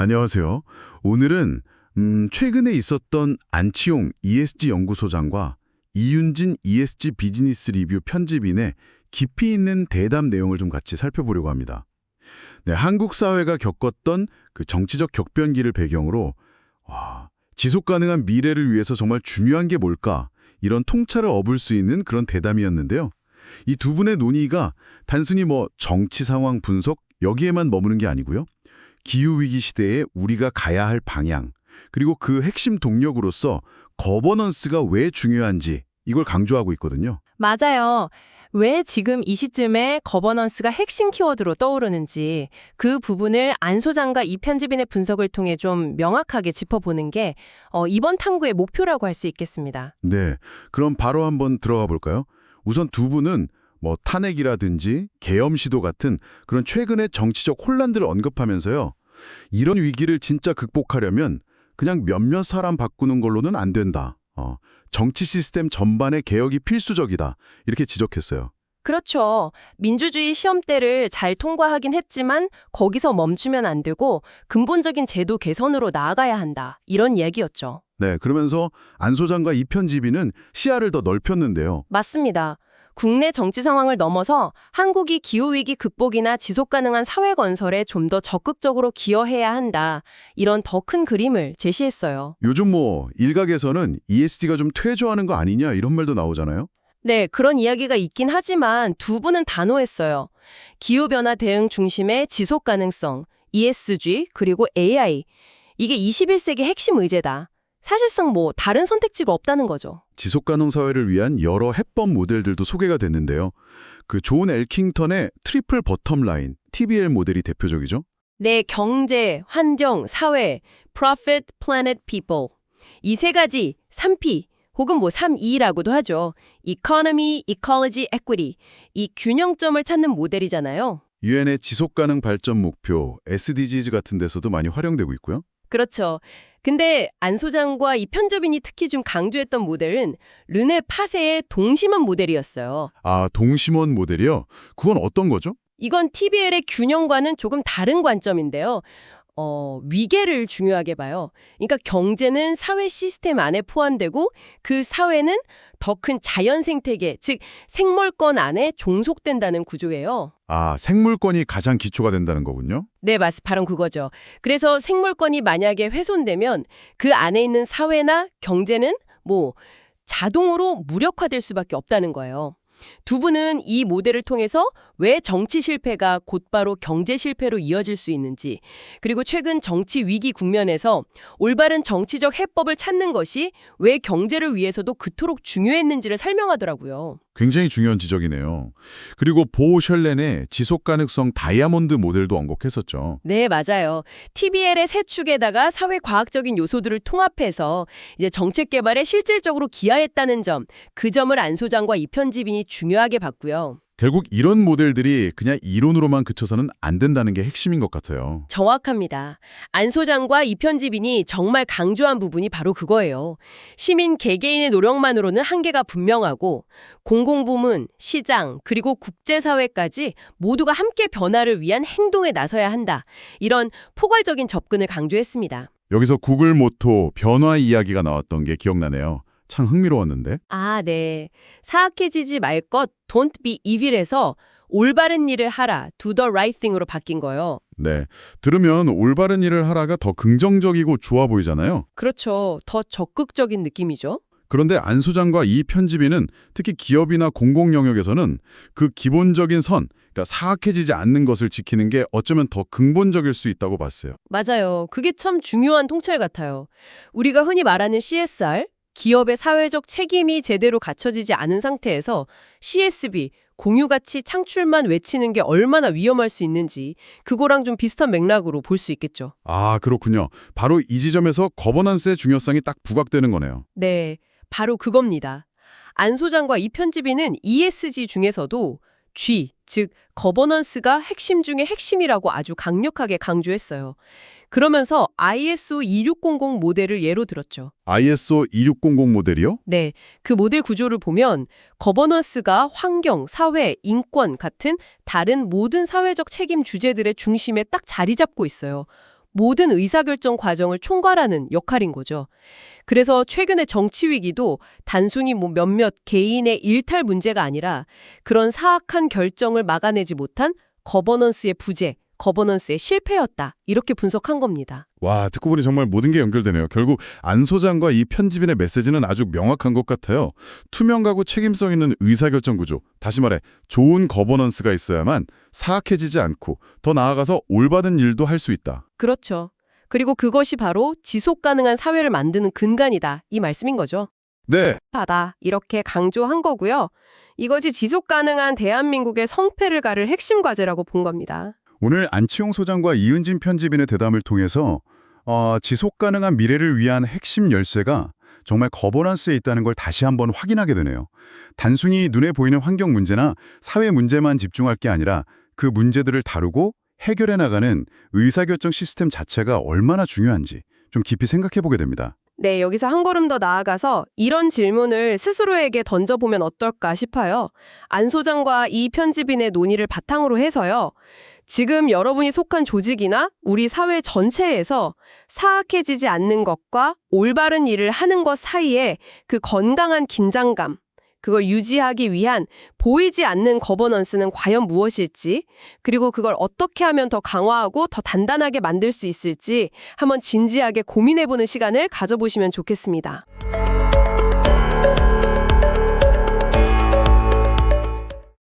안녕하세요. 오늘은 최근에 있었던 안치홍 ESG 연구소장과 이윤진 ESG 비즈니스 리뷰 편집인의 깊이 있는 대담 내용을 좀 같이 살펴보려고 합니다. 네, 한국 사회가 겪었던 그 정치적 격변기를 배경으로 지속 가능한 미래를 위해서 정말 중요한 게 뭘까? 이런 통찰을 얻을 수 있는 그런 대담이었는데요. 이 두 분의 논의가 단순히 정치 상황 분석 여기에만 머무는 게 아니고요. 기후위기 시대에 우리가 가야 할 방향, 그리고 그 핵심 동력으로서 거버넌스가 왜 중요한지 이걸 강조하고 있거든요. 맞아요. 왜 지금 이 시점에 거버넌스가 핵심 키워드로 떠오르는지 그 부분을 안 소장과 이 편집인의 분석을 통해 좀 명확하게 짚어보는 게 이번 탐구의 목표라고 할 수 있겠습니다. 네, 그럼 바로 한번 들어가 볼까요? 우선 두 분은 탄핵이라든지 계엄 시도 같은 그런 최근의 정치적 혼란들을 언급하면서요. 이런 위기를 진짜 극복하려면 그냥 몇몇 사람 바꾸는 걸로는 안 된다. 정치 시스템 전반의 개혁이 필수적이다. 이렇게 지적했어요. 그렇죠. 민주주의 시험대를 잘 통과하긴 했지만 거기서 멈추면 안 되고 근본적인 제도 개선으로 나아가야 한다. 이런 얘기였죠. 네, 그러면서 안 소장과 이 편집인은 시야를 더 넓혔는데요. 맞습니다. 국내 정치 상황을 넘어서 한국이 기후위기 극복이나 지속가능한 사회 건설에 좀 더 적극적으로 기여해야 한다. 이런 더 큰 그림을 제시했어요. 요즘 일각에서는 ESG가 좀 퇴조하는 거 아니냐 이런 말도 나오잖아요. 네, 그런 이야기가 있긴 하지만 두 분은 단호했어요. 기후변화 대응 중심의 지속가능성, ESG, 그리고 AI. 이게 21세기 핵심 의제다. 사실상 다른 선택지가 없다는 거죠. 지속가능 사회를 위한 여러 해법 모델들도 소개가 됐는데요. 그 존 엘킹턴의 트리플 버텀 라인, TBL 모델이 대표적이죠. 네, 경제, 환경, 사회, Profit, Planet, People. 이 세 가지 3P 혹은 3E라고도 하죠. Economy, Ecology, Equity. 이 균형점을 찾는 모델이잖아요. 유엔의 지속가능 발전 목표, SDGs 같은 데서도 많이 활용되고 있고요. 그렇죠. 근데 안 소장과 이 편집인이 특히 좀 강조했던 모델은 르네 파세의 동심원 모델이었어요. 아, 동심원 모델이요? 그건 어떤 거죠? 이건 TBL의 균형과는 조금 다른 관점인데요. 위계를 중요하게 봐요. 그러니까 경제는 사회 시스템 안에 포함되고 그 사회는 더 큰 자연 생태계, 즉 생물권 안에 종속된다는 구조예요. 아, 생물권이 가장 기초가 된다는 거군요. 네, 바로 그거죠. 그래서 생물권이 만약에 훼손되면 그 안에 있는 사회나 경제는 자동으로 무력화될 수밖에 없다는 거예요. 두 분은 이 모델을 통해서 왜 정치 실패가 곧바로 경제 실패로 이어질 수 있는지, 그리고 최근 정치 위기 국면에서 올바른 정치적 해법을 찾는 것이 왜 경제를 위해서도 그토록 중요했는지를 설명하더라고요. 굉장히 중요한 지적이네요. 그리고 보 셜렌의 지속가능성 다이아몬드 모델도 언급했었죠. 네, 맞아요. TBL의 세 축에다가 사회과학적인 요소들을 통합해서 이제 정책 개발에 실질적으로 기여했다는 점, 그 점을 안 소장과 이 편집인이 중요하게 봤고요. 결국 이런 모델들이 그냥 이론으로만 그쳐서는 안 된다는 게 핵심인 것 같아요. 정확합니다. 안 소장과 이 편집인이 정말 강조한 부분이 바로 그거예요. 시민 개개인의 노력만으로는 한계가 분명하고 공공부문, 시장, 그리고 국제사회까지 모두가 함께 변화를 위한 행동에 나서야 한다. 이런 포괄적인 접근을 강조했습니다. 여기서 구글 모토 변화 이야기가 나왔던 게 기억나네요. 참 흥미로웠는데. 아, 네. 사악해지지 말 것, don't be evil에서 올바른 일을 하라, do the right thing으로 바뀐 거예요. 네. 들으면 올바른 일을 하라가 더 긍정적이고 좋아 보이잖아요. 그렇죠. 더 적극적인 느낌이죠. 그런데 안 소장과 이 편집인은 특히 기업이나 공공 영역에서는 그 기본적인 선, 그러니까 사악해지지 않는 것을 지키는 게 어쩌면 더 근본적일 수 있다고 봤어요. 맞아요. 그게 참 중요한 통찰 같아요. 우리가 흔히 말하는 CSR, 기업의 사회적 책임이 제대로 갖춰지지 않은 상태에서 CSB, 공유가치 창출만 외치는 게 얼마나 위험할 수 있는지 그거랑 좀 비슷한 맥락으로 볼 수 있겠죠. 아, 그렇군요. 바로 이 지점에서 거버넌스의 중요성이 딱 부각되는 거네요. 네, 바로 그겁니다. 안 소장과 이 편집인은 ESG 중에서도 G, 즉 거버넌스가 핵심 중의 핵심이라고 아주 강력하게 강조했어요. 그러면서 ISO 2600 모델을 예로 들었죠. ISO 2600 모델이요? 네, 그 모델 구조를 보면 거버넌스가 환경, 사회, 인권 같은 다른 모든 사회적 책임 주제들의 중심에 딱 자리 잡고 있어요. 모든 의사결정 과정을 총괄하는 역할인 거죠. 그래서 최근의 정치 위기도 단순히 몇몇 개인의 일탈 문제가 아니라 그런 사악한 결정을 막아내지 못한 거버넌스의 부재, 거버넌스의 실패였다. 이렇게 분석한 겁니다. 와, 듣고 보니 정말 모든 게 연결되네요. 결국 안 소장과 이 편집인의 메시지는 아주 명확한 것 같아요. 투명하고 책임성 있는 의사결정 구조, 다시 말해 좋은 거버넌스가 있어야만 사악해지지 않고 더 나아가서 올바른 일도 할 수 있다. 그렇죠. 그리고 그것이 바로 지속 가능한 사회를 만드는 근간이다. 이 말씀인 거죠. 네, 하다 이렇게 강조한 거고요. 이것이 지속 가능한 대한민국의 성패를 가를 핵심 과제라고 본 겁니다. 오늘 안치홍 소장과 이은진 편집인의 대담을 통해서 지속 가능한 미래를 위한 핵심 열쇠가 정말 거버넌스에 있다는 걸 다시 한번 확인하게 되네요. 단순히 눈에 보이는 환경 문제나 사회 문제만 집중할 게 아니라 그 문제들을 다루고 해결해 나가는 의사결정 시스템 자체가 얼마나 중요한지 좀 깊이 생각해 보게 됩니다. 네, 여기서 한 걸음 더 나아가서 이런 질문을 스스로에게 던져보면 어떨까 싶어요. 안 소장과 이 편집인의 논의를 바탕으로 해서요. 지금 여러분이 속한 조직이나 우리 사회 전체에서 사악해지지 않는 것과 올바른 일을 하는 것 사이에 그 건강한 긴장감, 그걸 유지하기 위한 보이지 않는 거버넌스는 과연 무엇일지, 그리고 그걸 어떻게 하면 더 강화하고 더 단단하게 만들 수 있을지 한번 진지하게 고민해보는 시간을 가져보시면 좋겠습니다.